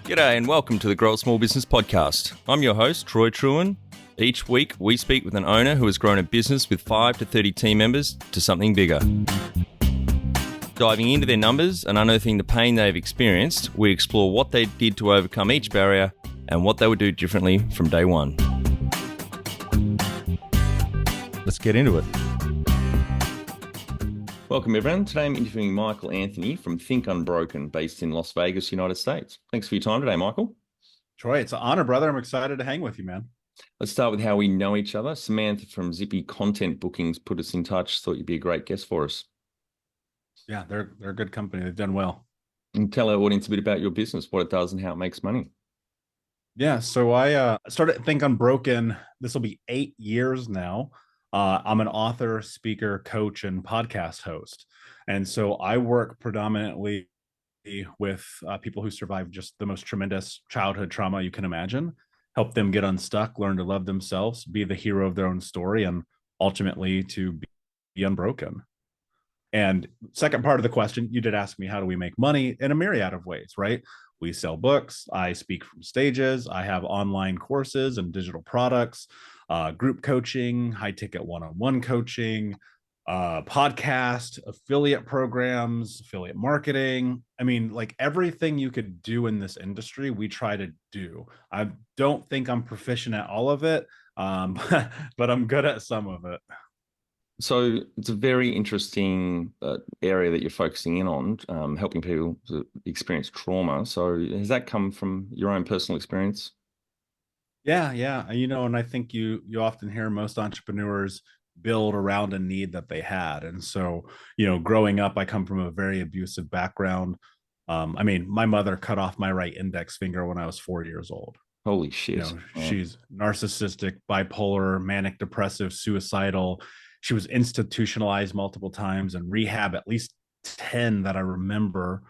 G'day and welcome to the Grow a Small Business Podcast. I'm your host, Troy Trewin. Each week, we speak with an owner who has grown a business with 5 to 30 team members to something bigger. Diving into their numbers and unearthing the pain they've experienced, we explore what they did to overcome each barrier and what they would do differently from day one. Let's get into it. Welcome, everyone. Today I'm interviewing Michael Anthony from Think Unbroken, based in Las Vegas, United States. Thanks for your time today, Michael. Troy, it's an honor, brother. I'm excited to hang with you, man. Let's start with how we know each other. Samantha from Zippy Content Bookings put us in touch. Thought you'd be a great guest for us. Yeah, they're a good company. They've done well. And tell our audience a bit about your business, what it does and how it makes money. Yeah, so I started Think Unbroken. This will be 8 years now. I'm an author, speaker, coach, and podcast host. And so I work predominantly with people who survive just the most tremendous childhood trauma you can imagine, help them get unstuck, learn to love themselves, be the hero of their own story, and ultimately to be unbroken. And second part of the question, you did ask me, how do we make money? In a myriad of ways, right? We sell books, I speak from stages, I have online courses and digital products, group coaching, high ticket one-on-one coaching, podcast, affiliate programs, affiliate marketing. I mean, like everything you could do in this industry, we try to do. I don't think I'm proficient at all of it, but I'm good at some of it. So it's a very interesting area that you're focusing in on, helping people to experience trauma. So has that come from your own personal experience? Yeah. And I think you often hear most entrepreneurs build around a need that they had. And so, growing up, I come from a very abusive background. My mother cut off my right index finger when I was 4 years old. Holy shit. She's narcissistic, bipolar, manic depressive, suicidal. She was institutionalized multiple times and rehab, at least 10 that I remember.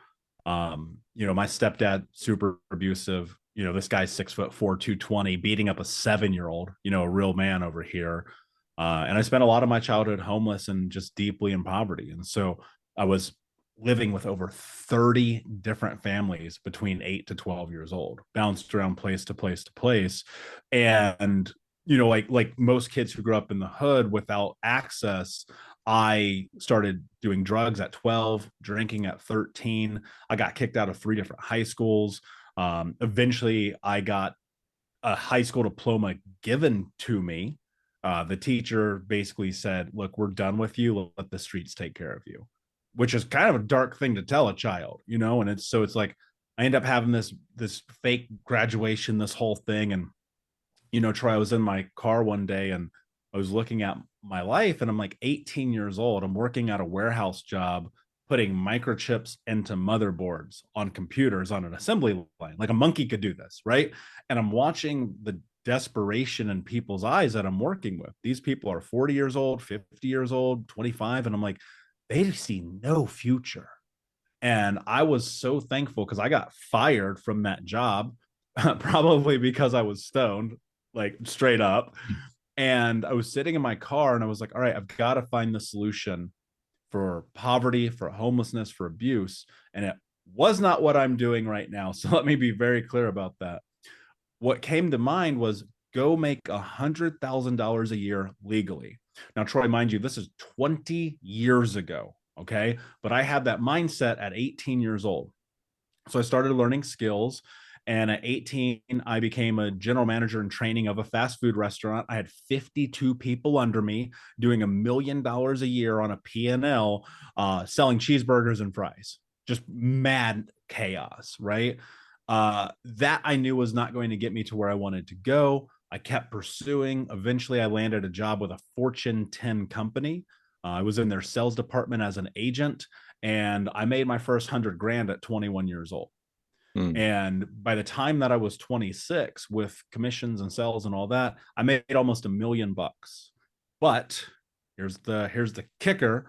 My stepdad, super abusive. This guy's 6'4", 220, beating up a 7-year-old, a real man over here. And I spent a lot of my childhood homeless and just deeply in poverty. And so I was living with over 30 different families between 8 to 12 years old, bounced around place to place to place. And like most kids who grew up in the hood without access, I started doing drugs at 12, drinking at 13. I got kicked out of 3 different high schools. Eventually, I got a high school diploma given to me. The teacher basically said, "Look, we're done with you. Let the streets take care of you," which is kind of a dark thing to tell a child, and it's like I end up having this fake graduation, this whole thing. And Troy, I was in my car one day and I was looking at my life and I'm like 18 years old. I'm working at a warehouse job, putting microchips into motherboards on computers on an assembly line. Like a monkey could do this, right? And I'm watching the desperation in people's eyes that I'm working with. These people are 40 years old, 50 years old, 25. And I'm like, they see no future. And I was so thankful because I got fired from that job, probably because I was stoned, like straight up. And I was sitting in my car and I was like, all right, I've got to find the solution for poverty, for homelessness, for abuse. And it was not what I'm doing right now. So let me be very clear about that. What came to mind was go make $100,000 a year legally. Now, Troy, mind you, this is 20 years ago. Okay. But I had that mindset at 18 years old. So I started learning skills. And at 18, I became a general manager in training of a fast food restaurant. I had 52 people under me doing $1 million a year on a P&L, selling cheeseburgers and fries. Just mad chaos, right? That I knew was not going to get me to where I wanted to go. I kept pursuing. Eventually, I landed a job with a Fortune 10 company. I was in their sales department as an agent, and I made my first $100,000 at 21 years old. And by the time that I was 26, with commissions and sales and all that, I made almost $1 million. But here's the kicker.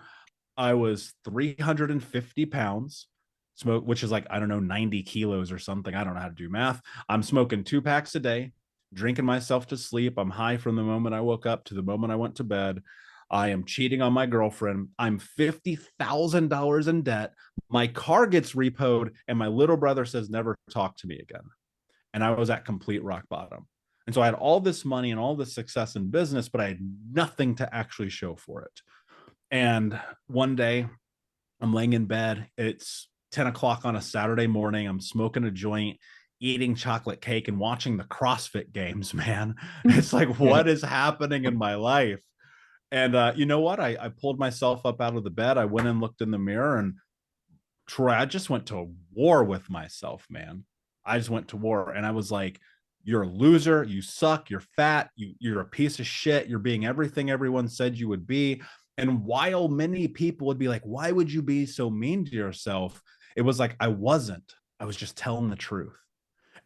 I was 350 pounds, which is like, I don't know, 90 kilos or something. I don't know how to do math. I'm smoking 2 packs a day, drinking myself to sleep. I'm high from the moment I woke up to the moment I went to bed. I am cheating on my girlfriend. I'm $50,000 in debt. My car gets repoed, and my little brother says, never talk to me again. And I was at complete rock bottom. And so I had all this money and all this success in business, but I had nothing to actually show for it. And one day I'm laying in bed. It's 10 o'clock on a Saturday morning. I'm smoking a joint, eating chocolate cake, and watching the CrossFit games, man. It's like, what is happening in my life? And you know what? I pulled myself up out of the bed. I went and looked in the mirror, and Troy, I just went to war with myself, man. I just went to war, and I was like, you're a loser, you suck, you're fat, you're a piece of shit, you're being everything everyone said you would be. And while many people would be like, why would you be so mean to yourself? It was like, I wasn't. I was just telling the truth.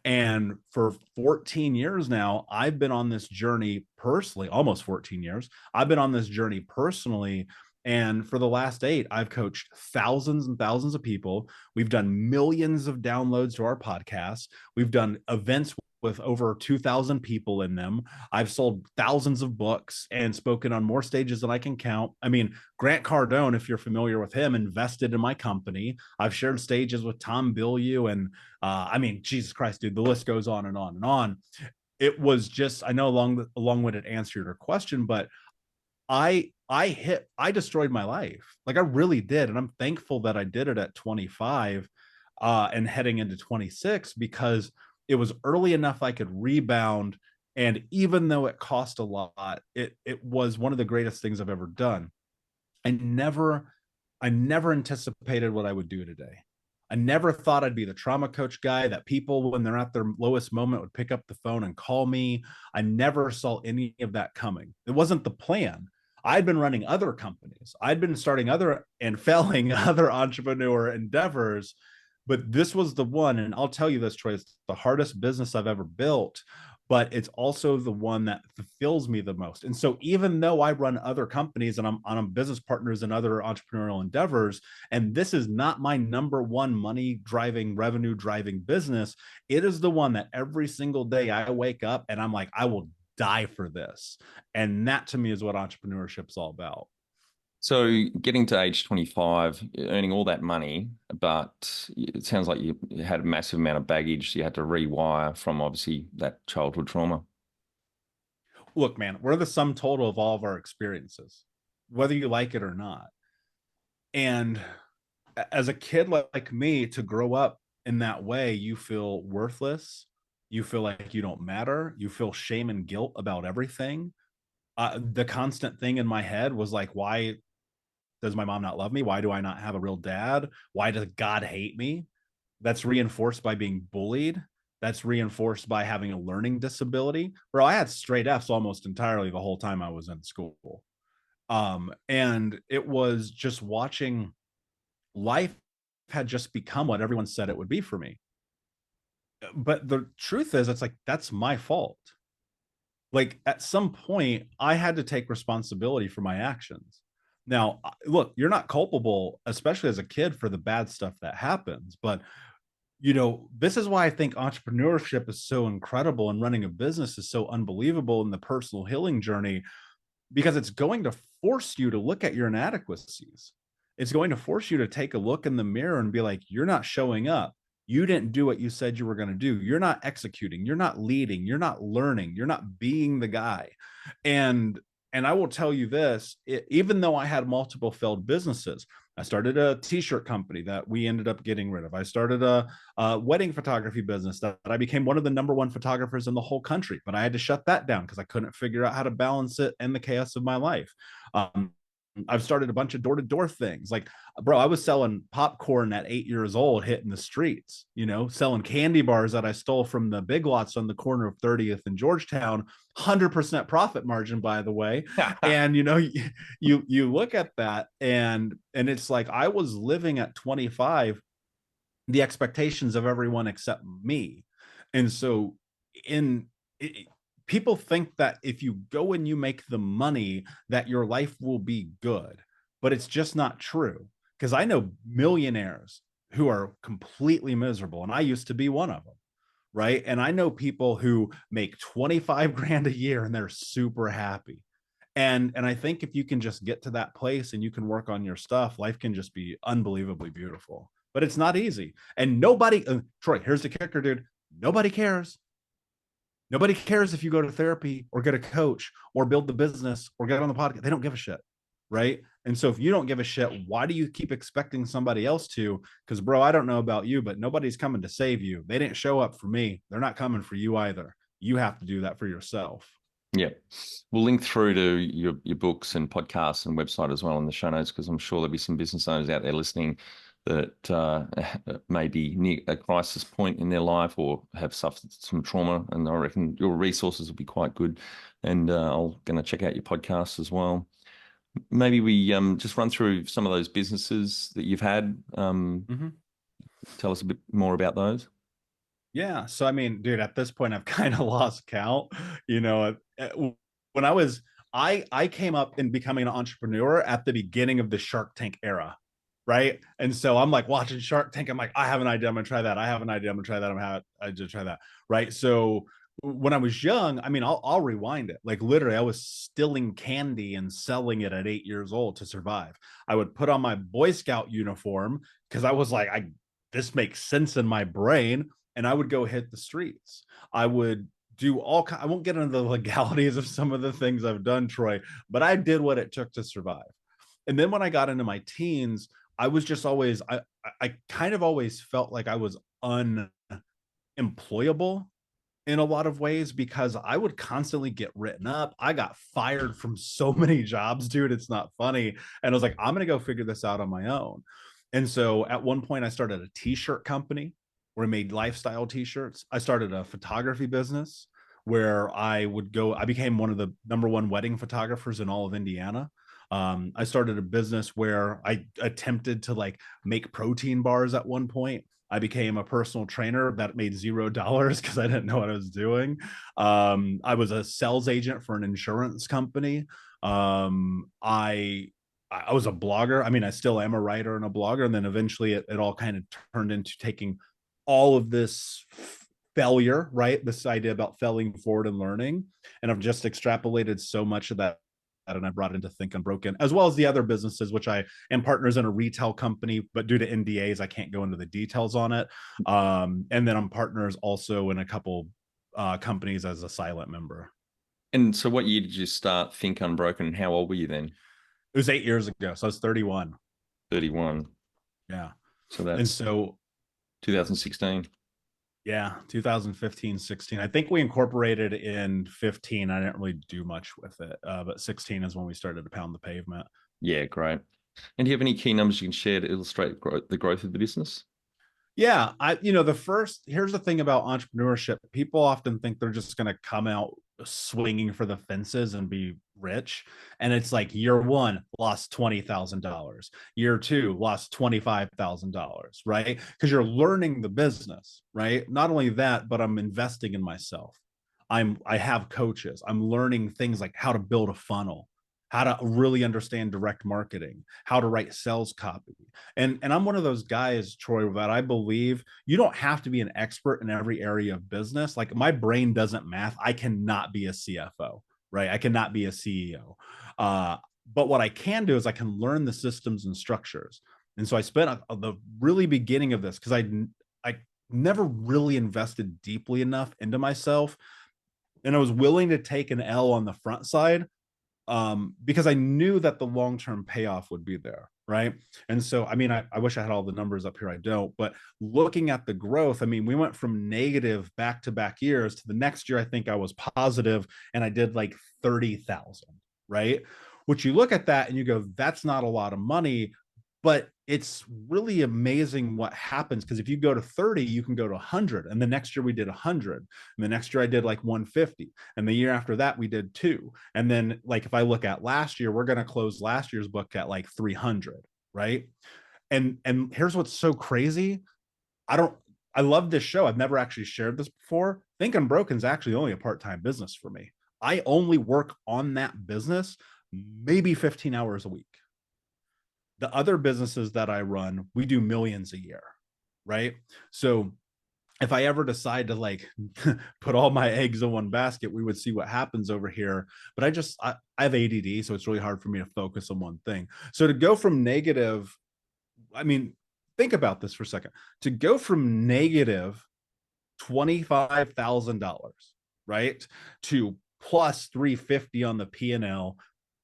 And for 14 years now, I've been on this journey personally, almost 14 years. I've been on this journey personally. And for the last 8, I've coached thousands and thousands of people. We've done millions of downloads to our podcast. We've done events with over 2,000 people in them. I've sold thousands of books and spoken on more stages than I can count. I mean, Grant Cardone, if you're familiar with him, invested in my company. I've shared stages with Tom Bilyeu, and I mean, Jesus Christ, dude, the list goes on and on and on. It was just, I know a long-winded answer to your question, but I destroyed my life. Like, I really did. And I'm thankful that I did it at 25 and heading into 26, because it was early enough I could rebound. And even though it cost a lot, it was one of the greatest things I've ever done. I never I never anticipated what I would do today. I never thought I'd be the trauma coach guy that people, when they're at their lowest moment, would pick up the phone and call me. I never saw any of that coming. It wasn't the plan. I'd been running other companies. I'd been starting other and failing other entrepreneur endeavors, but this was the one. And I'll tell you this, Troy, it's the hardest business I've ever built, but it's also the one that fulfills me the most. And so even though I run other companies and I'm business partners in other entrepreneurial endeavors, and this is not my number one money driving, revenue driving business, it is the one that every single day I wake up and I'm like, I will die for this. And that to me is what entrepreneurship is all about. So getting to age 25, earning all that money, but it sounds like you had a massive amount of baggage you had to rewire from obviously that childhood trauma. Look, man, we're the sum total of all of our experiences, whether you like it or not. And as a kid like me, to grow up in that way, you feel worthless. You feel like you don't matter. You feel shame and guilt about everything. The constant thing in my head was like, why does my mom not love me? Why do I not have a real dad? Why does God hate me? That's reinforced by being bullied. That's reinforced by having a learning disability. Bro, I had straight F's almost entirely the whole time I was in school. And it was just watching life had just become what everyone said it would be for me. But the truth is, it's like, that's my fault. Like, at some point, I had to take responsibility for my actions. Now, look, you're not culpable, especially as a kid, for the bad stuff that happens. But, this is why I think entrepreneurship is so incredible and running a business is so unbelievable in the personal healing journey, because it's going to force you to look at your inadequacies. It's going to force you to take a look in the mirror and be like, you're not showing up. You didn't do what you said you were going to do. You're not executing. You're not leading. You're not learning. You're not being the guy. And I will tell you this, even though I had multiple failed businesses, I started a t-shirt company that we ended up getting rid of. I started a wedding photography business that I became one of the number one photographers in the whole country, but I had to shut that down because I couldn't figure out how to balance it and the chaos of my life. I've started a bunch of door-to-door things. Like, bro, I was selling popcorn at 8 years old, hitting the streets, selling candy bars that I stole from the Big Lots on the corner of 30th and Georgetown, 100% profit margin, by the way. And, you look at that and it's like, I was living at 25, the expectations of everyone except me. And so people think that if you go and you make the money, that your life will be good, but it's just not true. Because I know millionaires who are completely miserable, and I used to be one of them, right? And I know people who make 25 grand a year and they're super happy. And I think if you can just get to that place and you can work on your stuff, life can just be unbelievably beautiful. But it's not easy. And nobody, Troy, here's the kicker, dude. Nobody cares. Nobody cares if you go to therapy or get a coach or build the business or get on the podcast. They don't give a shit. Right. And so if you don't give a shit, why do you keep expecting somebody else to? Because, bro, I don't know about you, but nobody's coming to save you. They didn't show up for me. They're not coming for you either. You have to do that for yourself. Yeah. We'll link through to your books and podcasts and website as well in the show notes, because I'm sure there'll be some business owners out there listening that may be near a crisis point in their life or have suffered some trauma. And I reckon your resources will be quite good. And I'll going to check out your podcast as well. Maybe we just run through some of those businesses that you've had. Tell us a bit more about those. Yeah. So, I mean, dude, at this point, I've kind of lost count. You know, when I came up in becoming an entrepreneur at the beginning of the Shark Tank era. Right. And so I'm like watching Shark Tank. I'm like, I have an idea. I'm going to try that. I have an idea. I'm going to try that. I just try that. Right. So when I was young, I mean, I'll rewind it. Like literally, I was stealing candy and selling it at 8 years old to survive. I would put on my Boy Scout uniform because I was like, this makes sense in my brain, and I would go hit the streets. I would do I won't get into the legalities of some of the things I've done, Troy, but I did what it took to survive. And then when I got into my teens, I was just always, I kind of always felt like I was unemployable in a lot of ways because I would constantly get written up. I got fired from so many jobs, dude. It's not funny. And I was like, I'm going to go figure this out on my own. And so at one point, I started a t-shirt company where I made lifestyle t-shirts. I started a photography business where I became one of the #1 wedding photographers in all of Indiana. I started a business where I attempted to like make protein bars at one point. I became a personal trainer that made $0 because I didn't know what I was doing. I was a sales agent for an insurance company. I was a blogger. I mean, I still am a writer and a blogger. And then eventually it all kind of turned into taking all of this failure, right? This idea about failing forward and learning. And I've just extrapolated so much of that, and I brought it into Think Unbroken, as well as the other businesses, which I am partners in a retail company, but due to NDAs, I can't go into the details on it. And then I'm partners also in a couple companies as a silent member. And so what year did you start Think Unbroken, and how old were you then? It was 8 years ago. So I was 31. 31. Yeah. So And that's so 2016. yeah, 2015, 16. I think we incorporated in 15. I didn't really do much with it, but 16 is when we started to pound the pavement. Yeah, great. And do you have any key numbers you can share to illustrate the growth of the business? Yeah, here's the thing about entrepreneurship. People often think they're just going to come out swinging for the fences and be rich. And it's like year one, lost $20,000. Year two, lost $25,000, right? Because you're learning the business, right? Not only that, but I'm investing in myself. I have coaches. I'm learning things like how to build a funnel, how to really understand direct marketing, how to write sales copy. And I'm one of those guys, Troy, that I believe you don't have to be an expert in every area of business. Like my brain doesn't math. I cannot be a CFO, right? I cannot be a CEO. But what I can do is I can learn the systems and structures. And so I spent the really beginning of this because I never really invested deeply enough into myself. And I was willing to take an L on the front side because I knew that the long-term payoff would be there. Right. And so, I mean, I wish I had all the numbers up here. I don't, but looking at the growth, I mean, we went from negative back-to-back years to the next year. I think I was positive and I did like 30,000. Right. Which you look at that and you go, that's not a lot of money, but it's really amazing what happens because if you go to 30, you can go to 100. And the next year we did 100. And the next year I did like 150. And the year after that we did 2. And then like if I look at last year, we're going to close last year's book at like 300, right? And here's what's so crazy. I love this show. I've never actually shared this before. Think Unbroken is actually only a part-time business for me. I only work on that business maybe 15 hours a week. The other businesses that I run, we do millions a year, right? So if I ever decide to like put all my eggs in one basket, we would see what happens over here. But I have ADD, so it's really hard for me to focus on one thing. So to go from negative, I mean, think about this for a second. To go from negative $25,000, right, to plus 350 on the P&L,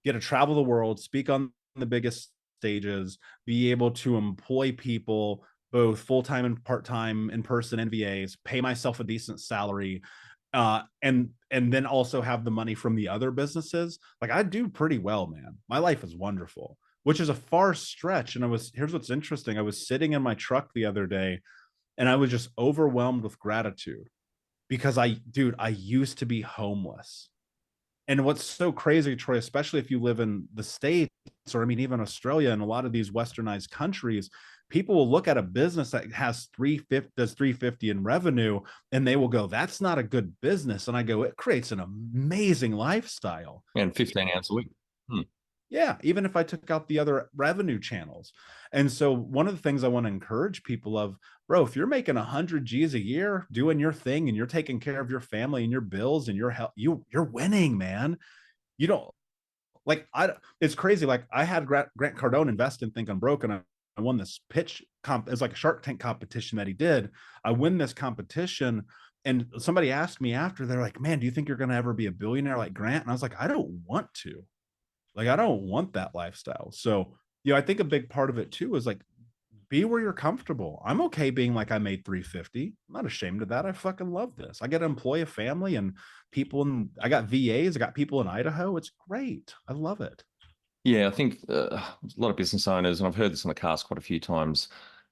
get to travel the world, speak on the biggest stages, be able to employ people both full-time and part-time, in person, and VAs, pay myself a decent salary, and then also have the money from the other businesses. Like, I do pretty well, man. My life is wonderful, which is a far stretch. And here's what's interesting. I was sitting in my truck the other day and I was just overwhelmed with gratitude because I used to be homeless. And what's so crazy, Troy, especially if you live in the States, or I mean, even Australia and a lot of these westernized countries, people will look at a business that has 350 does 350 in revenue, and they will go, that's not a good business. And I go, it creates an amazing lifestyle. And 15 hours a week. Hmm. Yeah, even if I took out the other revenue channels. And so one of the things I want to encourage people of, bro, if you're making 100 G's a year doing your thing and you're taking care of your family and your bills and your health, you're winning, man. You don't like it's crazy. Like, I had Grant Cardone invest in Think Unbroken. I won this pitch comp. It's like a Shark Tank competition that he did. I win this competition. And somebody asked me after, they're like, man, do you think you're going to ever be a billionaire like Grant? And I was like, I don't want to. Like, I don't want that lifestyle. So, I think a big part of it too is like, be where you're comfortable. I'm okay being like, I made 350. I'm not ashamed of that. I fucking love this. I get to employ a family and people, and I got VAs. I got people in Idaho. It's great. I love it. Yeah, I think a lot of business owners, and I've heard this on the cast quite a few times,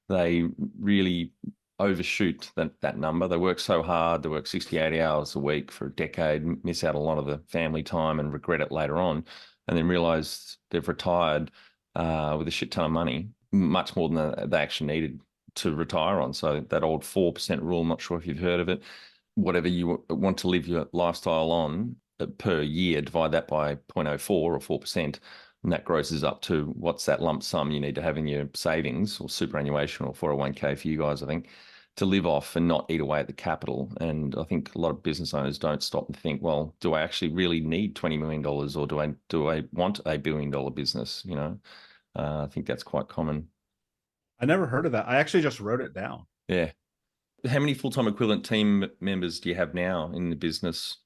they really overshoot that number. They work so hard, they work 60, 80 hours a week for a decade, miss out a lot of the family time and regret it later on, and then realize they've retired with a shit ton of money, much more than they actually needed to retire on. So that old 4% rule, I'm not sure if you've heard of it. Whatever you want to live your lifestyle on per year, divide that by 0.04 or 4%, and that grosses up to what's that lump sum you need to have in your savings or superannuation or 401k for you guys, I think, to live off and not eat away at the capital. And I think a lot of business owners don't stop and think, well, do I actually really need $20 million or do I want a $1 billion business? I think that's quite common. I never heard of that. I actually just wrote it down. Yeah. How many full-time equivalent team members do you have now in the business?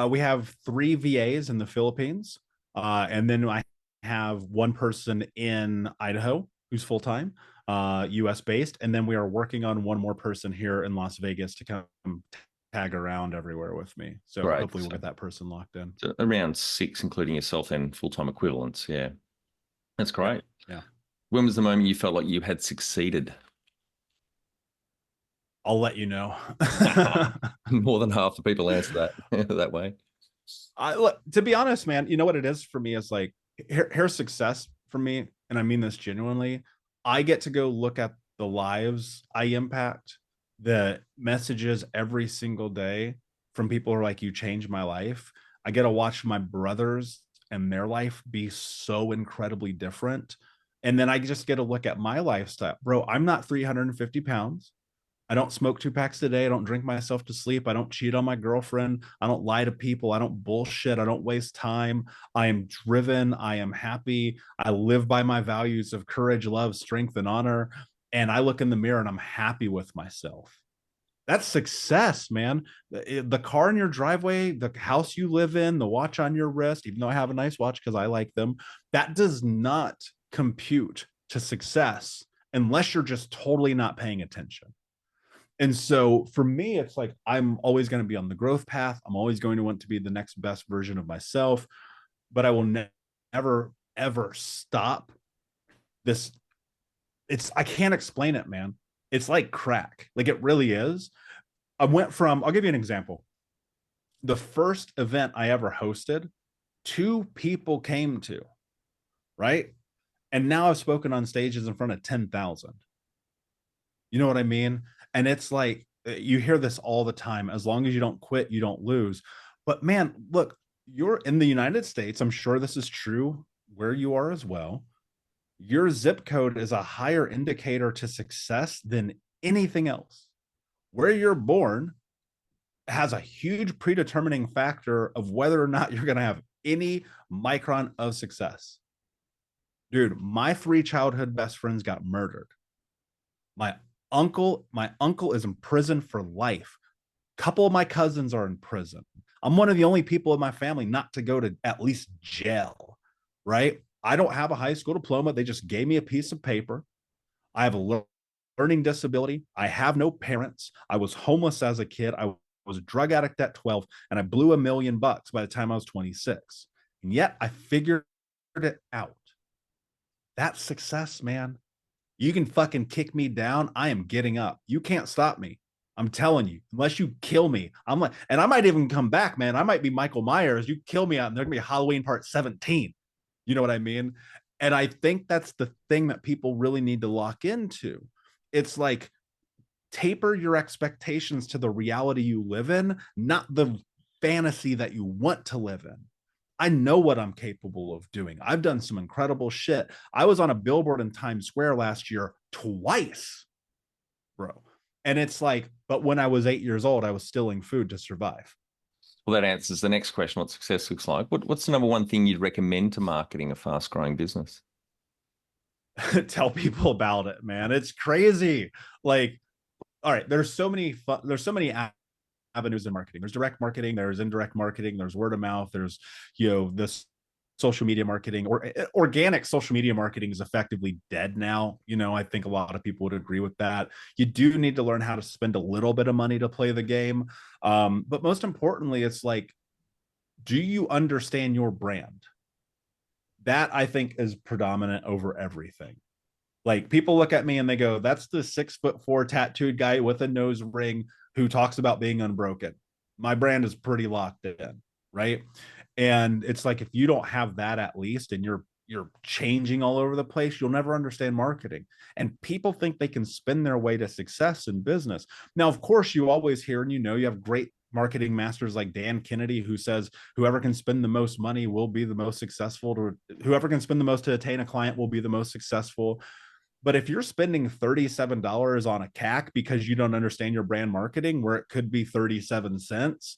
We have 3 VAs in the Philippines. And then I have one person in Idaho who's full time, US based. And then we are working on one more person here in Las Vegas to come tag around everywhere with me. So Great. hopefully we'll get that person locked in. So around 6, including yourself and full-time equivalents. Yeah. That's great. Yeah. When was the moment you felt like you had succeeded? I'll let you know. More than half the people answer that that way. Look, to be honest, man, you know what it is for me is like, here's success for me, and I mean this genuinely. I get to go look at the lives I impact, the messages every single day from people who are like, you changed my life. I get to watch my brothers and their life be so incredibly different. And then I just get to look at my lifestyle. Bro, I'm not 350 pounds. I don't smoke 2 packs a day. I don't drink myself to sleep. I don't cheat on my girlfriend. I don't lie to people. I don't bullshit. I don't waste time. I am driven. I am happy. I live by my values of courage, love, strength, and honor. And I look in the mirror and I'm happy with myself. That's success, man. The car in your driveway, the house you live in, the watch on your wrist, even though I have a nice watch because I like them, that does not compute to success unless you're just totally not paying attention. And so for me, it's like, I'm always going to be on the growth path. I'm always going to want to be the next best version of myself, but I will never, ever stop this. I can't explain it, man. It's like crack. Like, it really is. I'll give you an example. The first event I ever hosted, 2 people came to, right? And now I've spoken on stages in front of 10,000. You know what I mean? And it's like, you hear this all the time. As long as you don't quit, you don't lose. But man, look, you're in the United States. I'm sure this is true where you are as well. Your zip code is a higher indicator to success than anything else. where you're born has a huge predetermining factor of whether or not you're going to have any micron of success. Dude, my 3 childhood best friends got murdered. My uncle is in prison for life. A couple of my cousins are in prison. I'm one of the only people in my family not to go to at least jail, right? I don't have a high school diploma. They just gave me a piece of paper. I have a learning disability. I have no parents. I was homeless as a kid. I was a drug addict at 12, and I blew $1 million by the time I was 26. And yet I figured it out. That's success, man. You can fucking kick me down. I am getting up. You can't stop me. I'm telling you, unless you kill me, I'm like, and I might even come back, man. I might be Michael Myers. You kill me out, and there's gonna be Halloween part 17. You know what I mean? And I think that's the thing that people really need to lock into. It's like taper your expectations to the reality you live in, not the fantasy that you want to live in. I know what I'm capable of doing. I've done some incredible shit. I was on a billboard in Times Square last year twice, bro. And it's like, but when I was 8 years old, I was stealing food to survive. Well, that answers the next question, what success looks like. What's the number one thing you'd recommend to marketing a fast-growing business? Tell people about it, man. It's crazy. Like, all right, there's so many avenues in marketing. There's direct marketing, there's indirect marketing, there's word of mouth, there's this social media marketing, or organic social media marketing is effectively dead now. I think a lot of people would agree with that. You do need to learn how to spend a little bit of money to play the game. But most importantly, it's like, do you understand your brand? That I think is predominant over everything. Like, people look at me and they go, that's the 6'4" tattooed guy with a nose ring who talks about being unbroken. My brand is pretty locked in, right? And it's like, if you don't have that at least, and you're changing all over the place, you'll never understand marketing. And people think they can spin their way to success in business. Now, of course, you always hear, and you have great marketing masters like Dan Kennedy, who says whoever can spend the most money will be the most successful, to whoever can spend the most to attain a client will be the most successful. But if you're spending $37 on a CAC because you don't understand your brand marketing, where it could be 37 cents,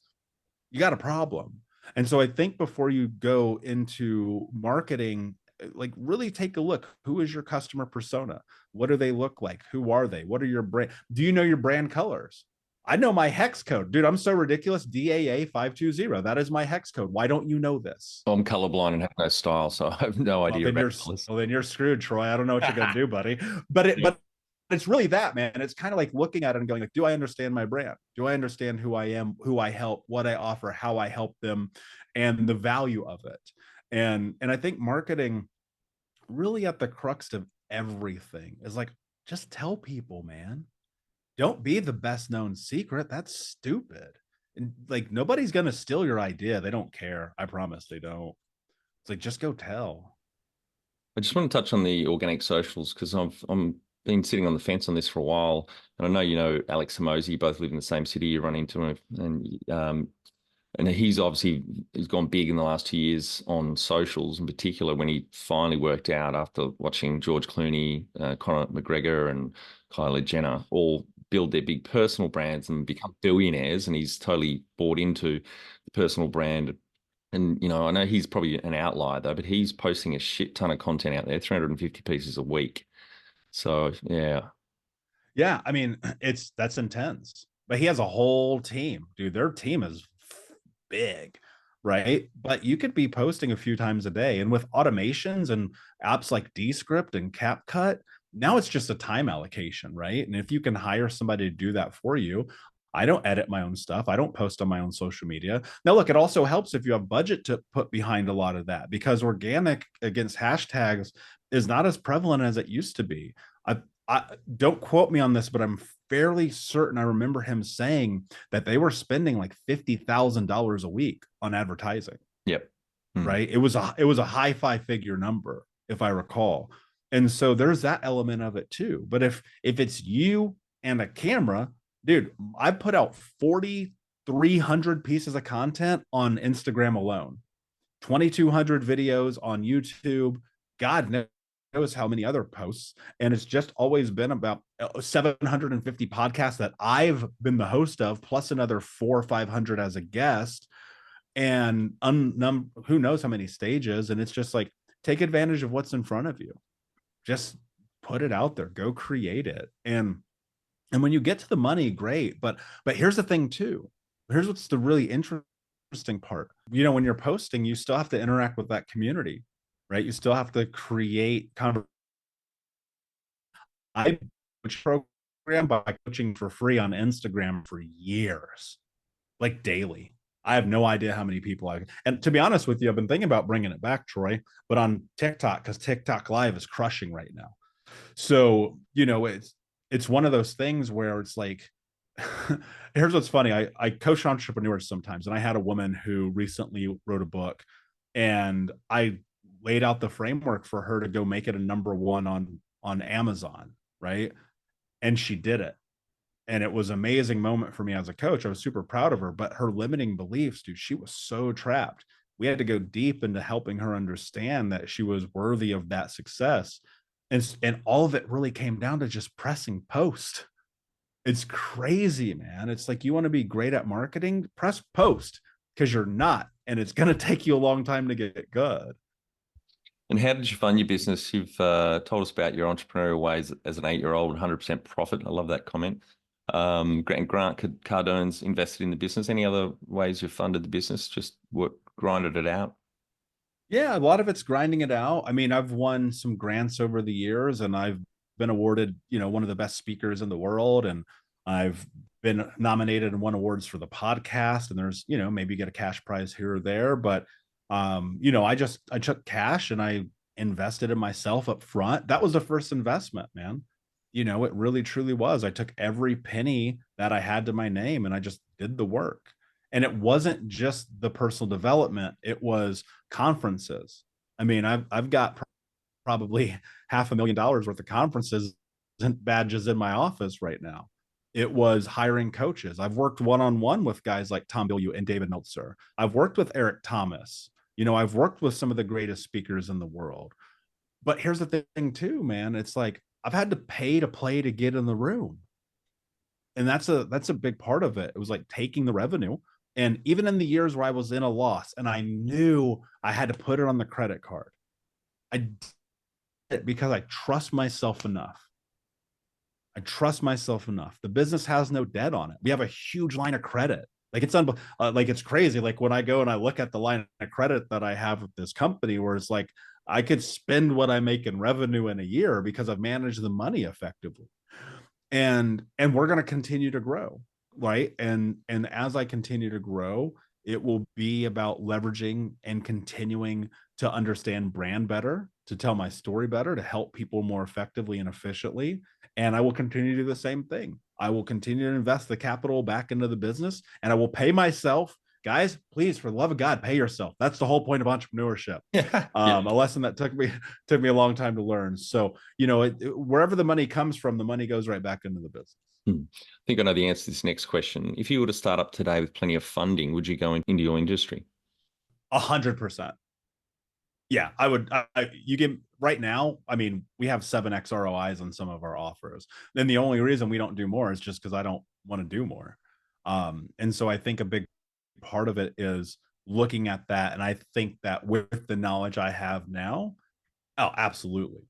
you got a problem. And so I think before you go into marketing, like, really take a look. Who is your customer persona? What do they look like? Who are they? What are your brand? Do you know your brand colors? I know my hex code, dude. I'm so ridiculous. DAA 520. That is my hex code. Why don't you know this? I'm colorblind and have no style, so I have no Well, idea then about you're colors. well, then you're screwed, Troy. I don't know what you're gonna do, buddy. But Yeah. it's really that, man. It's kind of like looking at it and going, like, do I understand my brand? Do I understand who I am, who I help, what I offer, how I help them, and the value of it? And I think marketing, really at the crux of everything, is like, just tell people, man. Don't be the best known secret. That's stupid. And like, nobody's gonna steal your idea. They don't care. I promise they don't. It's like, just go tell. I just want to touch on the organic socials because I'm been sitting on the fence on this for a while, and I know Alex Hormozi, you both live in the same city. You run into him, and he's gone big in the last 2 years on socials, in particular when he finally worked out after watching George Clooney, Conor McGregor, and Kylie Jenner all build their big personal brands and become billionaires, and he's totally bought into the personal brand. And I know he's probably an outlier though, but he's posting a shit ton of content out there, 350 pieces a week. So yeah, Yeah, I mean, that's intense. But he has a whole team, dude. Their team is big, right? But you could be posting a few times a day, and with automations and apps like Descript and CapCut, now it's just a time allocation, right? And if you can hire somebody to do that for you, I don't edit my own stuff. I don't post on my own social media. Now, look, it also helps if you have budget to put behind a lot of that, because organic against hashtags is not as prevalent as it used to be. I don't quote me on this, but I'm fairly certain I remember him saying that they were spending like $50,000 a week on advertising. yep. Hmm. Right? It was a high five-figure number, if I recall. And so there's that element of it too. But if it's you and a camera, dude, I put out 4,300 pieces of content on Instagram alone, 2,200 videos on YouTube. God knows knows how many other posts. And it's just always been about 750 podcasts that I've been the host of, plus another 400 or 500 as a guest, and who knows how many stages. And it's just like, take advantage of what's in front of you. Just put it out there, go create it. And when you get to the money, great. But here's the thing too. Here's what's the really interesting part. You know, when you're posting, you still have to interact with that community, right? You still have to create conversation. I coach program by coaching for free on Instagram for years, like daily. I have no idea how many people and to be honest with you, I've been thinking about bringing it back, Troy, but on TikTok, because TikTok Live is crushing right now. So, you know, it's one of those things where it's like, here's what's funny. I coach entrepreneurs sometimes, and I had a woman who recently wrote a book, and I laid out the framework for her to go make it a #1 on Amazon, right? And she did it. And it was an amazing moment for me as a coach. I was super proud of her, but her limiting beliefs, dude, she was so trapped. We had to go deep into helping her understand that she was worthy of that success. And all of it really came down to just pressing post. It's crazy, man. It's like, you want to be great at marketing, press post, because you're not. And it's going to take you a long time to get good. And how did you fund your business? You've told us about your entrepreneurial ways as an 8-year-old, 100% profit. I love that comment. Grant Cardone's invested in the business. Any other ways you've funded the business? Just grinded it out? Yeah, a lot of it's grinding it out. I mean, I've won some grants over the years, and I've been awarded, you know, one of the best speakers in the world, and I've been nominated and won awards for the podcast. And there's, you know, maybe get a cash prize here or there, but you know, I took cash and I invested in myself up front. That was the first investment, man. You know, it really truly was. I took every penny that I had to my name and I just did the work. And it wasn't just the personal development, it was conferences. I mean, I've got probably $500,000 worth of conferences and badges in my office right now. It was hiring coaches. I've worked one-on-one with guys like Tom Bilyeu and David Meltzer. I've worked with Eric Thomas. You know, I've worked with some of the greatest speakers in the world. But here's the thing too, man. It's like, I've had to pay to play to get in the room. And that's a big part of it. It was like taking the revenue. And even in the years where I was in a loss and I knew I had to put it on the credit card, I did it because I trust myself enough. I trust myself enough. The business has no debt on it. We have a huge line of credit. Like like it's crazy. Like when I go and I look at the line of credit that I have with this company, where it's like I could spend what I make in revenue in a year because I've managed the money effectively. And we're going to continue to grow, right? And as I continue to grow, it will be about leveraging and continuing to understand brand better, to tell my story better, to help people more effectively and efficiently. And I will continue to do the same thing. I will continue to invest the capital back into the business, and I will pay myself. Guys, please, for the love of God, pay yourself. That's the whole point of entrepreneurship. Yeah. A lesson that took me a long time to learn. So, you know, wherever the money comes from, the money goes right back into the business. I think I know the answer to this next question. If you were to start up today with plenty of funding, would you go into your industry? 100%. Yeah, I would. You give right now. I mean, we have 7x ROIs on some of our offers. Then the only reason we don't do more is just because I don't want to do more. And so I think a big part of it is looking at that. And I think that with the knowledge I have now, oh, absolutely.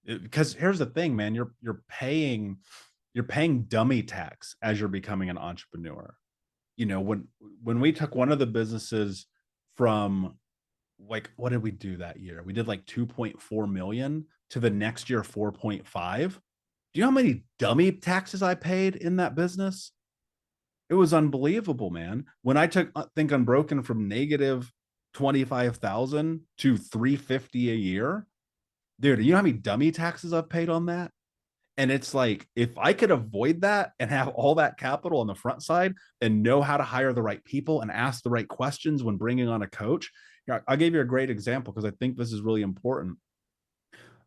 Because here's the thing, man, you're paying dummy tax as you're becoming an entrepreneur. You know, when we took one of the businesses from, like, what did we do that year? We did like 2.4 million to the next year 4.5. Do you know how many dummy taxes I paid in that business? It was unbelievable, man. When I took Think Unbroken from negative 25,000 to 350 a year, dude, you know how many dummy taxes I've paid on that? And it's like, if I could avoid that and have all that capital on the front side and know how to hire the right people and ask the right questions when bringing on a coach. I'll give you a great example because I think this is really important.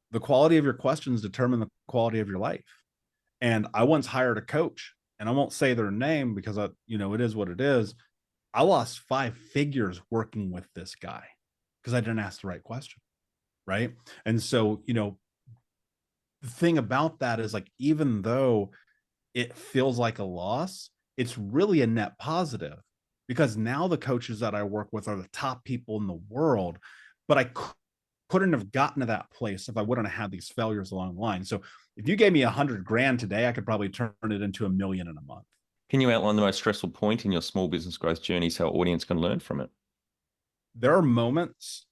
The quality of your questions determine the quality of your life. And I once hired a coach, and I won't say their name because you know, it is what it is. I lost 5 figures working with this guy because I didn't ask the right question. Right. And so, you know, The thing about that is like, even though it feels like a loss, it's really a net positive, because now the coaches that I work with are the top people in the world. But I couldn't have gotten to that place if I wouldn't have had these failures along the line. So if you gave me 100 grand today, I could probably turn it into 1 million in a month. Can you outline the most stressful point in your small business growth journey so our audience can learn from it? There are moments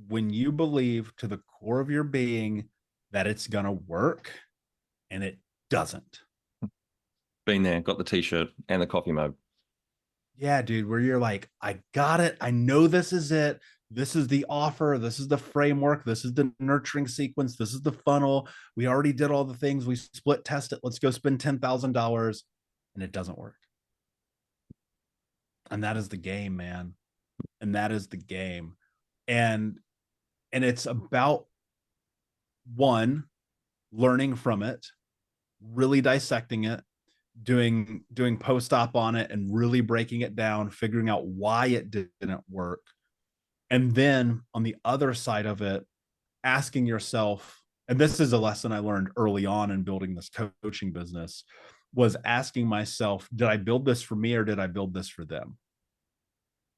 when you believe to the core of your being that it's going to work and it doesn't. Been there, got the t-shirt and the coffee mug. Yeah, dude, where you're like, I got it. I know this is it. This is the offer. This is the framework. This is the nurturing sequence. This is the funnel. We already did all the things. We split test it. Let's go spend $10,000. And it doesn't work. And that is the game, man. And that is the game. And it's about, one, learning from it, really dissecting it, doing post-op on it and really breaking it down, figuring out why it didn't work. And then on the other side of it, asking yourself, and this is a lesson I learned early on in building this coaching business, was asking myself, did I build this for me or did I build this for them?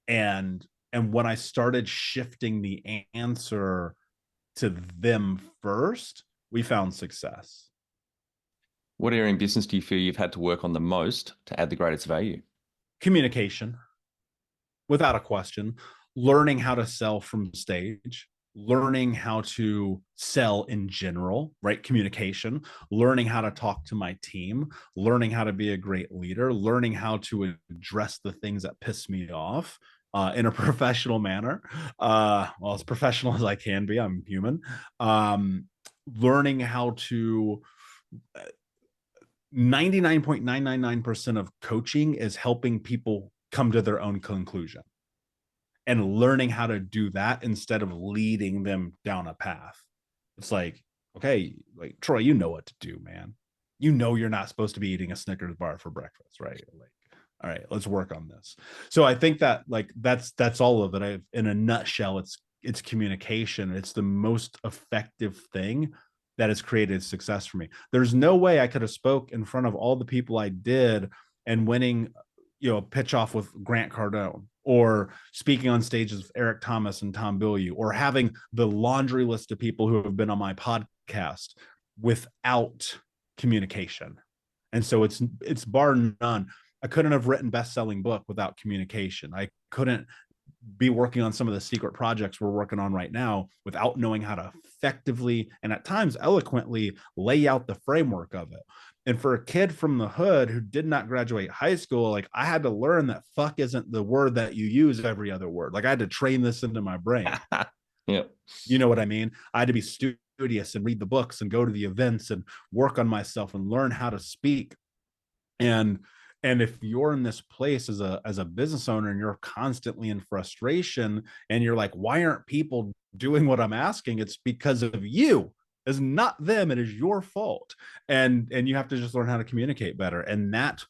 And when I started shifting the answer to them first, we found success. What area in business do you feel you've had to work on the most to add the greatest value? Communication, without a question. Learning how to sell from stage, learning how to sell in general, right? Communication, learning how to talk to my team, learning how to be a great leader, learning how to address the things that piss me off in a professional manner. Well, as professional as I can be, I'm human. Learning how to 99.999% of coaching is helping people come to their own conclusion, and learning how to do that instead of leading them down a path. It's like, okay, like, Troy, you know what to do, man. You know you're not supposed to be eating a Snickers bar for breakfast, right? Like, all right, let's work on this. So I think that, like, that's all of it. In a nutshell, it's communication. It's the most effective thing that has created success for me. There's no way I could have spoke in front of all the people I did and winning, pitch off with Grant Cardone, or speaking on stages with Eric Thomas and Tom Bilyeu, or having the laundry list of people who have been on my podcast, without communication. And so it's bar none. I couldn't have written best-selling book without communication. I couldn't be working on some of the secret projects we're working on right now without knowing how to effectively and at times eloquently lay out the framework of it. And for a kid from the hood who did not graduate high school, like, I had to learn that fuck isn't the word that you use every other word. Like, I had to train this into my brain. Yep. You know what I mean? I had to be studious and read the books and go to the events and work on myself and learn how to speak. And if you're in this place as a business owner and you're constantly in frustration and you're like, why aren't people doing what I'm asking? It's because of you. It's not them. It is your fault. And you have to just learn how to communicate better. And that,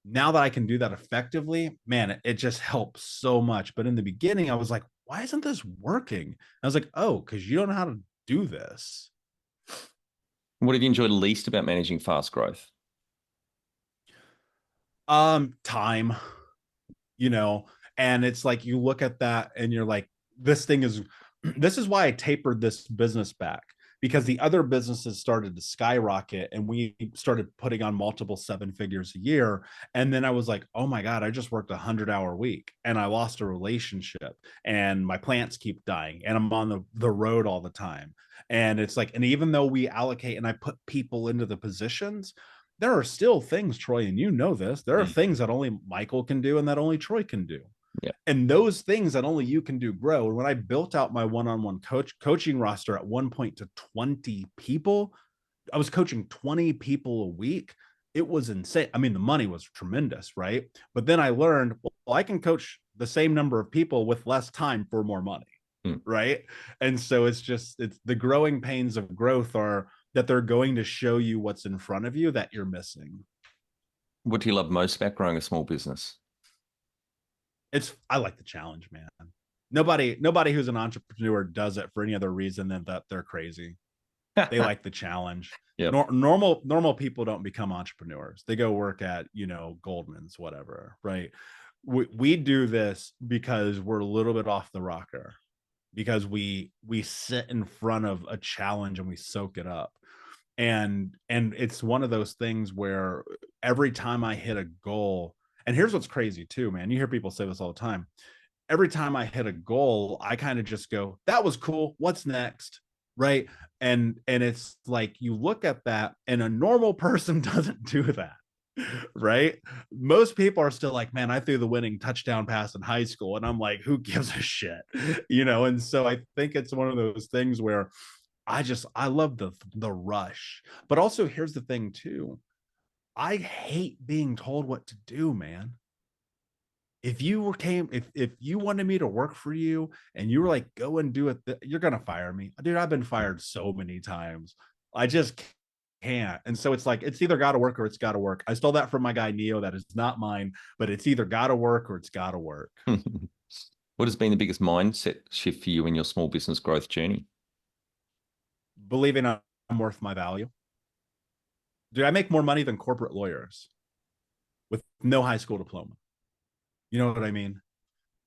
now that I can do that effectively, man, it just helps so much. But in the beginning, I was like, why isn't this working? I was like, oh, because you don't know how to do this. What have you enjoyed least about managing fast growth? Time, you know, and it's like, you look at that and you're like, this is why I tapered this business back, because the other businesses started to skyrocket and we started putting on multiple 7 figures a year. And then I was like, oh my God, I just worked 100-hour week and I lost a relationship and my plants keep dying and I'm on the road all the time. And it's like, and even though we allocate and I put people into the positions, there are still things, Troy, and you know this, there are things that only Michael can do and that only Troy can do. Yeah. And those things that only you can do grow. And when I built out my one-on-one coaching roster at one point to 20 people, I was coaching 20 people a week. It was insane. I mean, the money was tremendous, right? But then I learned, well, I can coach the same number of people with less time for more money. Right. And so it's the growing pains of growth are that they're going to show you what's in front of you that you're missing. What do you love most about growing a small business? I like the challenge, man. Nobody who's an entrepreneur does it for any other reason than that they're crazy. They like the challenge. Yep. Normal people don't become entrepreneurs. They go work at, Goldman's, whatever, right? We do this because we're a little bit off the rocker, because we sit in front of a challenge and we soak it up. And it's one of those things where every time I hit a goal, and here's what's crazy too, man. You hear people say this all the time. Every time I hit a goal, I kind of just go, that was cool. What's next? Right. And it's like, you look at that, and a normal person doesn't do that. Right. Most people are still like, man, I threw the winning touchdown pass in high school. And I'm like, who gives a shit? And so I think it's one of those things where I love the rush. But also, here's the thing too. I hate being told what to do, man. If you wanted me to work for you and you were like, go and do it, you're gonna fire me, dude. I've been fired so many times. I just can't. And so it's like, it's either got to work or it's got to work. I stole that from my guy Neo. That is not mine, but it's either got to work or it's got to work. What has been the biggest mindset shift for you in your small business growth journey? Believing I'm worth my value. Dude, I make more money than corporate lawyers with no high school diploma. You know what I mean?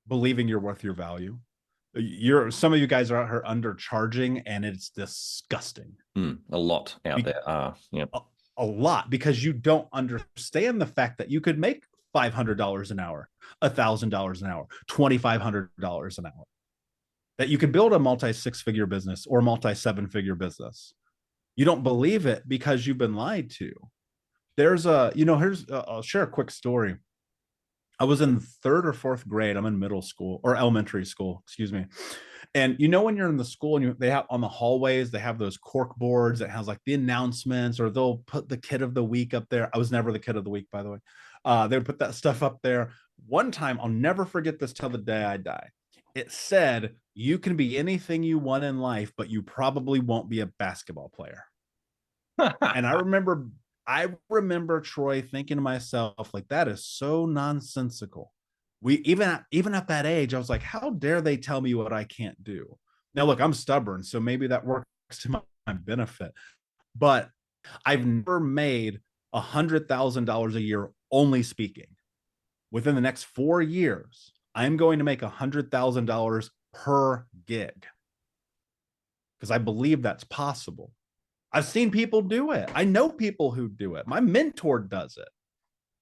Believing you're worth your value. Some of you guys are out here undercharging, and it's disgusting. A lot out there are. Yep. A lot, because you don't understand the fact that you could make $500 an hour, $1,000 an hour, $2,500 an hour. That you could build a multi-6-figure business or multi-7-figure business. You don't believe it because you've been lied to. I'll share a quick story. I was in 3rd or 4th grade. I'm in middle school or elementary school, excuse me. And when you're in the school and they have on the hallways, they have those cork boards that has like the announcements, or they'll put the kid of the week up there. I was never the kid of the week, by the way. They would put that stuff up there. One time, I'll never forget this till the day I die. It said, you can be anything you want in life, but you probably won't be a basketball player. And I remember, Troy, thinking to myself, like, that is so nonsensical. We even at that age, I was like, how dare they tell me what I can't do? Now, look, I'm stubborn, so maybe that works to my benefit. But I've never made $100,000 a year only speaking. Within the next 4 years, I'm going to make $100,000 per gig, because I believe that's possible. I've seen people do it. I know people who do it. My mentor does it,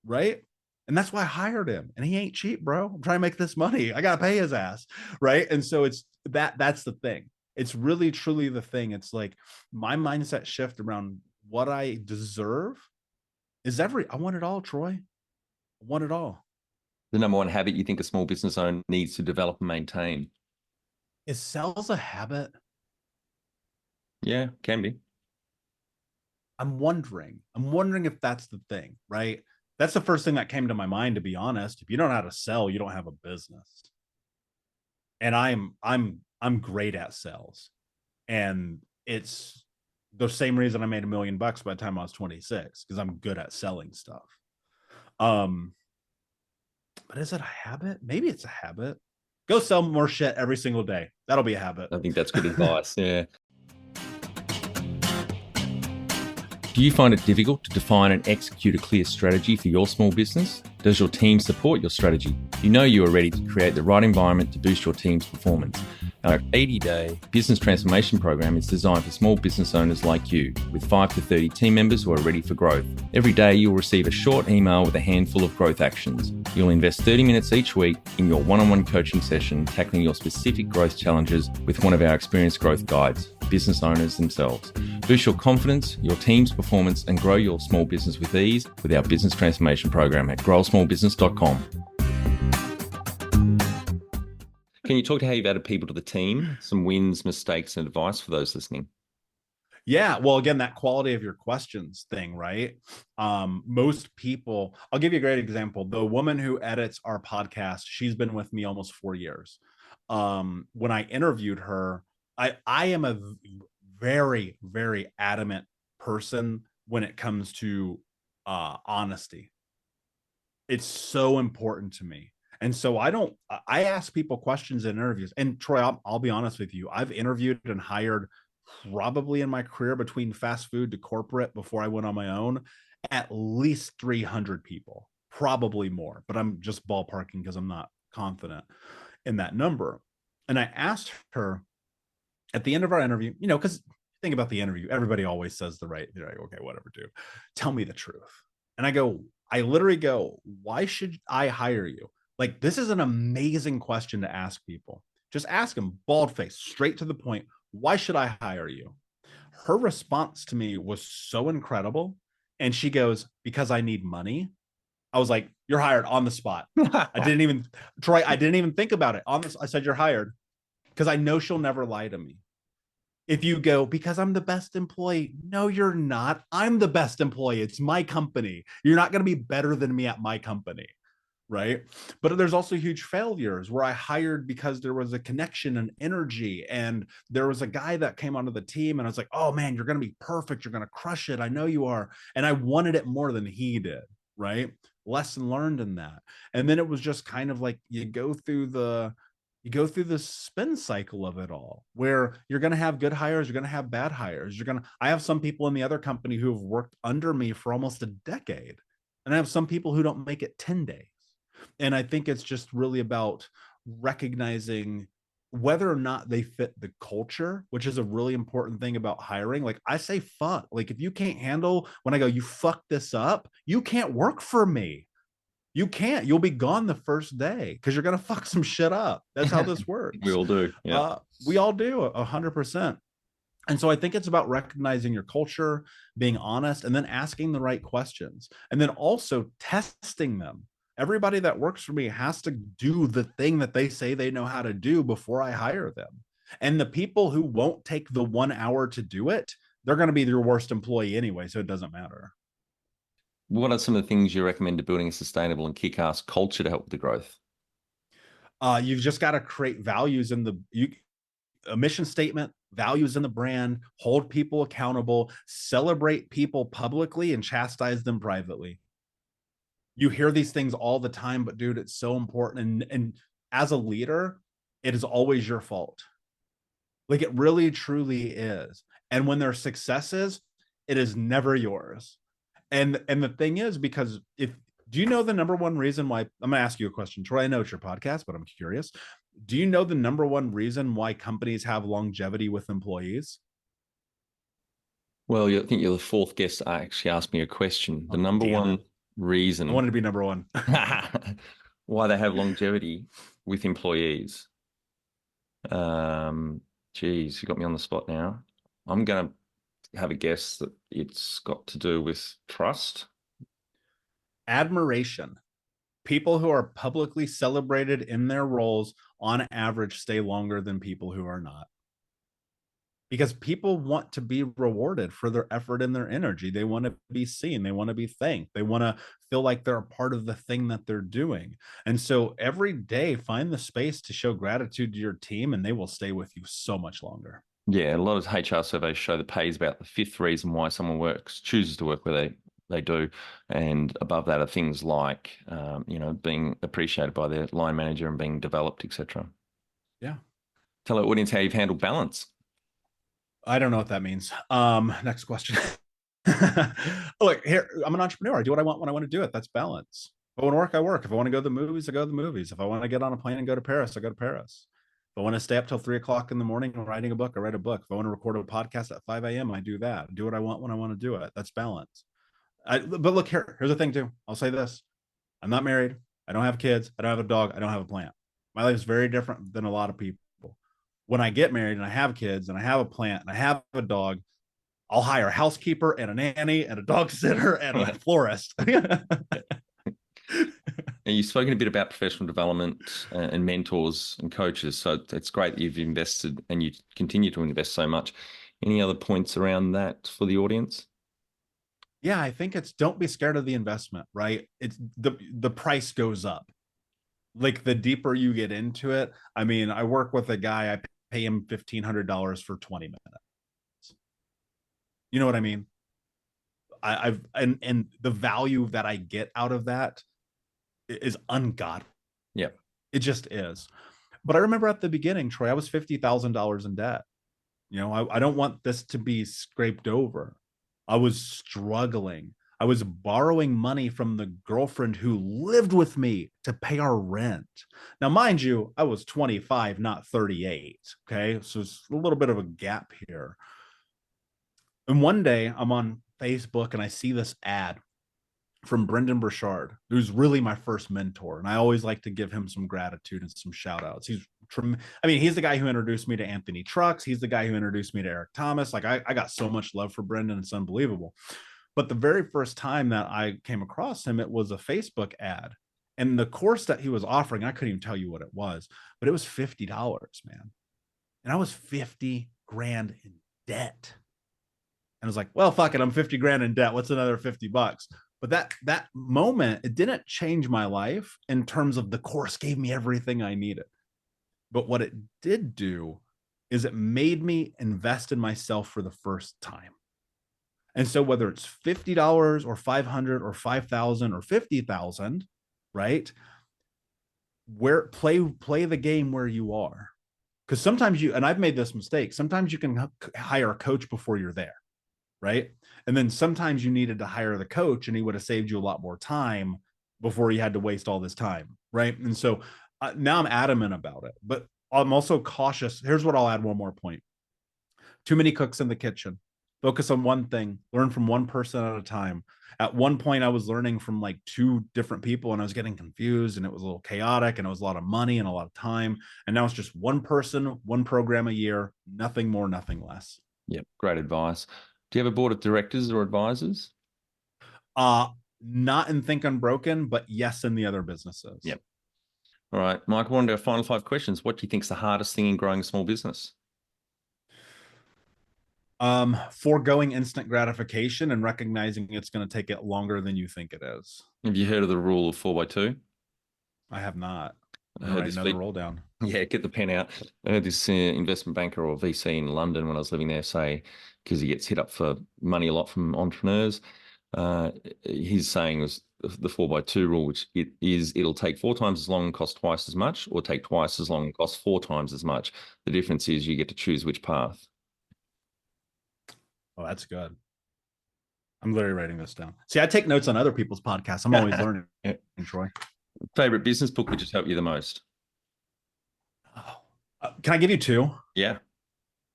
right? And that's why I hired him. And he ain't cheap, bro. I'm trying to make this money. I got to pay his ass, right? And so that's the thing. It's really, truly the thing. It's like my mindset shift around what I deserve is I want it all, Troy. I want it all. The number one habit you think a small business owner needs to develop and maintain? Is sales a habit? Yeah, can be. I'm wondering if that's the thing, right? That's the first thing that came to my mind, to be honest. If you don't know how to sell, you don't have a business. And I'm great at sales. And it's the same reason I made $1 million by the time I was 26, because I'm good at selling stuff. But is it a habit? Maybe it's a habit. Go sell more shit every single day. That'll be a habit. I think that's good advice. Yeah. Do you find it difficult to define and execute a clear strategy for your small business? Does your team support your strategy? You know you are ready to create the right environment to boost your team's performance. Our 80-day business transformation program is designed for small business owners like you, with 5 to 30 team members who are ready for growth. Every day you'll receive a short email with a handful of growth actions. You'll invest 30 minutes each week in your one-on-one coaching session, tackling your specific growth challenges with one of our experienced growth guides, business owners themselves. Boost your confidence, your team's performance, and grow your small business with ease with our business transformation program at growsmallbusiness.com. Can you talk to how you've added people to the team? Some wins, mistakes, and advice for those listening. Yeah. Well, again, that quality of your questions thing, right? Most people, I'll give you a great example. The woman who edits our podcast, she's been with me almost 4 years. When I interviewed her, I am a very, very adamant person when it comes to honesty. It's so important to me. And so I ask people questions in interviews. And Troy, I'll be honest with you. I've interviewed and hired probably in my career between fast food to corporate before I went on my own, at least 300 people, probably more, but I'm just ballparking because I'm not confident in that number. And I asked her at the end of our interview, because think about the interview, everybody always says the right, they're like, okay, whatever, dude, tell me the truth. And I literally go, why should I hire you? Like, this is an amazing question to ask people. Just ask them bald face, straight to the point. Why should I hire you? Her response to me was so incredible. And she goes, because I need money. I was like, you're hired on the spot. Troy, I didn't even think about it. On this, I said, you're hired because I know she'll never lie to me. If you go, because I'm the best employee, no, you're not. I'm the best employee. It's my company. You're not going to be better than me at my company. Right. But there's also huge failures where I hired because there was a connection and energy. And there was a guy that came onto the team and I was like, oh man, you're going to be perfect. You're going to crush it. I know you are. And I wanted it more than he did. Right. Lesson learned in that. And then it was just kind of like you go through the spin cycle of it all where you're going to have good hires, you're going to have bad hires. I have some people in the other company who have worked under me for almost a decade. And I have some people who don't make it 10 days. And I think it's just really about recognizing whether or not they fit the culture, which is a really important thing about hiring. Like I say, fuck, like if you can't handle when I go, you fuck this up, you can't work for me. You can't, you'll be gone the first day because you're going to fuck some shit up. That's how this We works. all do. Yeah. We all do 100%. And so I think it's about recognizing your culture, being honest, and then asking the right questions, and then also testing them. Everybody that works for me has to do the thing that they say they know how to do before I hire them. And the people who won't take the 1 hour to do it, they're going to be your worst employee anyway. So it doesn't matter. What are some of the things you recommend to building a sustainable and kick-ass culture to help with the growth? You've just got to create values in a mission statement, values in the brand, hold people accountable, celebrate people publicly, and chastise them privately. You hear these things all the time, but dude, it's so important. And as a leader, it is always your fault. Like it really truly is. And when there's successes, it is never yours. And the thing is, because if do you know the number one reason why I'm gonna ask you a question, Troy? I know it's your podcast, but I'm curious. Do you know the number one reason why companies have longevity with employees? Well, I think you're the fourth guest that actually asked me a question. The Oh, number damn one it. I reason wanted to be number one. why they have longevity with employees. Um, Geez, you got me on the spot now. I'm going to have a guess that it's got to do with trust. Admiration. People who are publicly celebrated in their roles on average stay longer than people who are not. Because people want to be rewarded for their effort and their energy. They want to be seen. They want to be thanked. They want to feel like they're a part of the thing that they're doing. And so every day, find the space to show gratitude to your team, and they will stay with you so much longer. Yeah, a lot of HR surveys show that pay is about the fifth reason why someone chooses to work where they do. And above that are things like, being appreciated by their line manager and being developed, etc. Yeah. Tell our audience how you've handled balance. I don't know what that means. Next question. Look, here, I'm an entrepreneur. I do what I want when I want to do it. That's balance. If I want to work, I work. If I want to go to the movies, I go to the movies. If I want to get on a plane and go to Paris, I go to Paris. If I want to stay up till 3 o'clock in the morning writing a book, I write a book. If I want to record a podcast at 5 a.m., I do that. I do what I want when I want to do it. That's balance. But look, here's the thing too. I'll say this. I'm not married. I don't have kids. I don't have a dog. I don't have a plant. My life is very different than a lot of people. When I get married and I have kids and I have a plant and I have a dog, I'll hire a housekeeper and a nanny and a dog sitter and a florist. And you've spoken a bit about professional development and mentors and coaches. So it's great that you've invested and you continue to invest so much. Any other points around that for the audience? Yeah, I think it's don't be scared of the investment, right? It's the price goes up. Like the deeper you get into it. I mean, I work with a guy, I pay him $1,500 for 20 minutes. You know what I mean? And the value that I get out of that is ungodly. Yeah. It just is. But I remember at the beginning, Troy, I was $50,000 in debt. I don't want this to be scraped over. I was struggling. I was borrowing money from the girlfriend who lived with me to pay our rent. Now, mind you, I was 25, not 38. Okay. So it's a little bit of a gap here. And one day I'm on Facebook and I see this ad from Brendan Burchard, who's really my first mentor. And I always like to give him some gratitude and some shout outs. He's the guy who introduced me to Anthony Trucks. He's the guy who introduced me to Eric Thomas. Like I got so much love for Brendan. It's unbelievable. But the very first time that I came across him, it was a Facebook ad. And the course that he was offering, I couldn't even tell you what it was, but it was $50, man. And I was 50 grand in debt. And I was like, well, fuck it. I'm 50 grand in debt. What's another $50? But that moment, it didn't change my life in terms of the course gave me everything I needed. But what it did do is it made me invest in myself for the first time. And so whether it's $50 or 500 or 5,000 or 50,000, right? Play the game where you are. Because sometimes and I've made this mistake, sometimes you can hire a coach before you're there, right? And then sometimes you needed to hire the coach and he would have saved you a lot more time before you had to waste all this time, right? And so now I'm adamant about it, but I'm also cautious. Here's what I'll add one more point. Too many cooks in the kitchen. Focus on one thing, learn from one person at a time. At one point, I was learning from like 2 different people and I was getting confused and it was a little chaotic and it was a lot of money and a lot of time. And now it's just one person, one program a year, nothing more, nothing less. Yep, great advice. Do you have a board of directors or advisors? Not in Think Unbroken, but yes, in the other businesses. Yep. All right, Mike, I wanted our final 5 questions. What do you think is the hardest thing in growing a small business? Foregoing instant gratification and recognizing it's going to take it longer than you think it is. Have you heard of the rule of 4x2? I have not. I heard write another roll down. Yeah, get the pen out. I heard this investment banker or VC in London when I was living there say, because he gets hit up for money a lot from entrepreneurs, his saying was the 4x2 rule, which it'll take 4 times as long and cost twice as much, or take twice as long and cost 4 times as much. The difference is you get to choose which path. Oh, that's good. I'm literally writing this down. See, I take notes on other people's podcasts. I'm always learning, Troy. Favorite business book which has helped you the most? Can I give you 2? Yeah.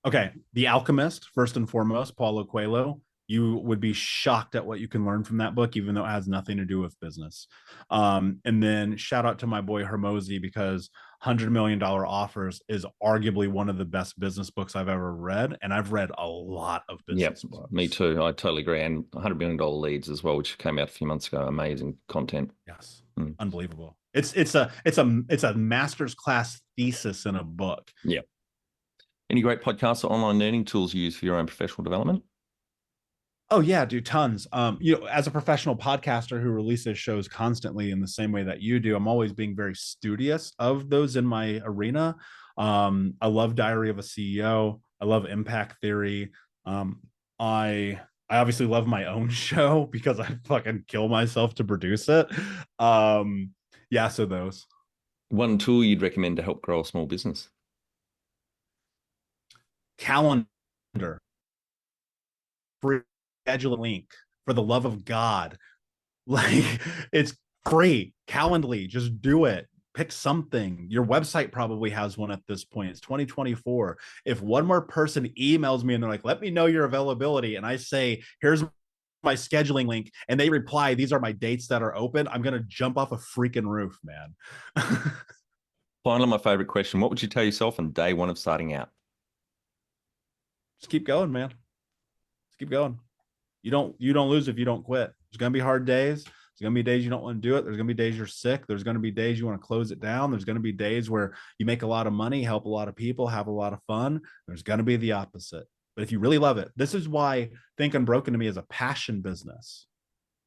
Okay. The Alchemist, first and foremost, Paulo Coelho. You would be shocked at what you can learn from that book, even though it has nothing to do with business. And then shout out to my boy Hermosi, because $100 million Offers is arguably one of the best business books I've ever read. And I've read a lot of business books. Me too. I totally agree. And $100 million Leads as well, which came out a few months ago. Amazing content. Yes. Unbelievable. It's a master's class thesis in a book. Yeah. Any great podcasts or online learning tools you use for your own professional development? Oh yeah, dude, tons. As a professional podcaster who releases shows constantly in the same way that you do, I'm always being very studious of those in my arena. I love Diary of a CEO. I love Impact Theory. I obviously love my own show because I fucking kill myself to produce it. Yeah, so those. One tool you'd recommend to help grow a small business? Calendar. Free schedule a link, for the love of God. Like, it's free. Calendly, just do it. Pick something. Your website probably has one at this point. It's 2024. If one more person emails me and they're like, let me know your availability, and I say, here's my scheduling link, and they reply, these are my dates that are open, I'm going to jump off a freaking roof, man. Finally, my favorite question. What would you tell yourself on day 1 of starting out? Just keep going, man. Just keep going. You don't lose if you don't quit. There's going to be hard days. There's going to be days you don't want to do it. There's going to be days you're sick. There's going to be days you want to close it down. There's going to be days where you make a lot of money, help a lot of people, have a lot of fun. There's going to be the opposite. But if you really love it, this is why Think Unbroken to me is a passion business.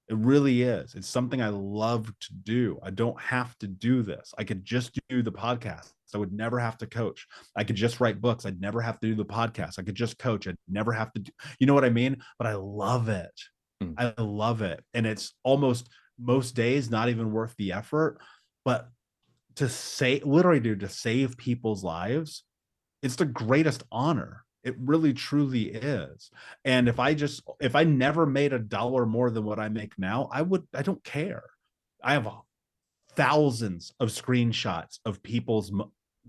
It really is. It's something I love to do. I don't have to do this. I could just do the podcast. I would never have to coach. I could just write books. I'd never have to do the podcast. I could just coach. I'd never have to do, you know what I mean? But I love it. I love it. And it's almost most days not even worth the effort. But to say, literally, dude, to save people's lives, it's the greatest honor. It really truly is. And if I never made $1 more than what I make now, I don't care. I have thousands of screenshots of people's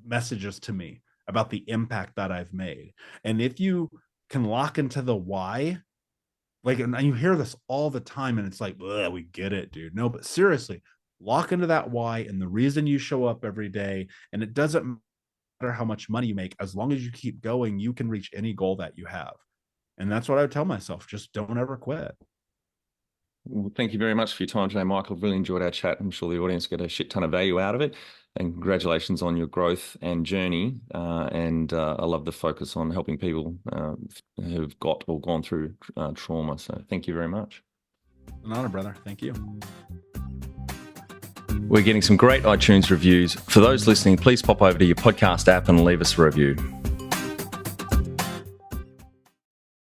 messages to me about the impact that I've made. And if you can lock into the why, like, and you hear this all the time, and it's like, we get it, dude. No, but seriously, lock into that why and the reason you show up every day. And it doesn't matter how much money you make, as long as you keep going, you can reach any goal that you have. And that's what I would tell myself. Just don't ever quit. Well, thank you very much for your time today, Michael. I've really enjoyed our chat. I'm sure the audience get a shit ton of value out of it. And congratulations on your growth and journey. I love the focus on helping people who've got or gone through trauma. So thank you very much. An honor, brother. Thank you. We're getting some great iTunes reviews. For those listening, please pop over to your podcast app and leave us a review.